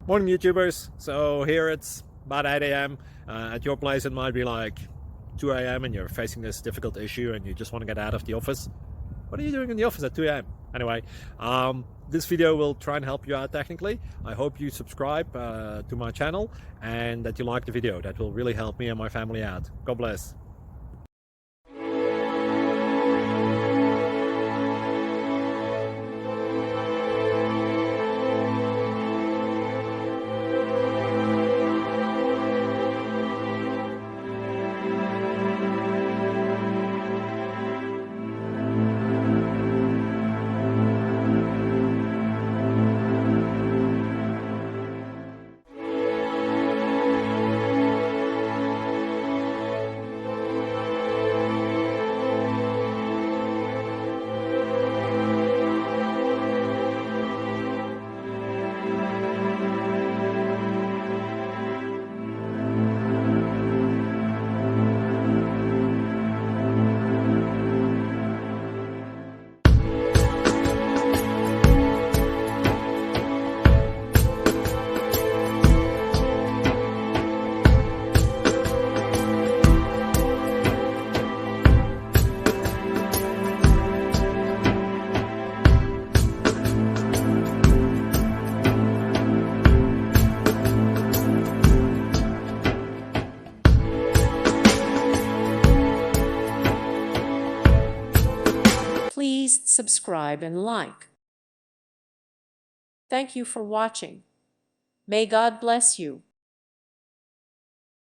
Morning YouTubers. So here it's about 8 a.m. At your place it might be like 2 a.m. and you're facing this difficult issue and you just want to get out of the office. What are you doing in the office at 2 a.m.? Anyway, this video will try and help you out technically. I hope you subscribe to my channel and that you like the video. That will really help me and my family out. God bless. Please subscribe and like. Thank you for watching. May God bless you.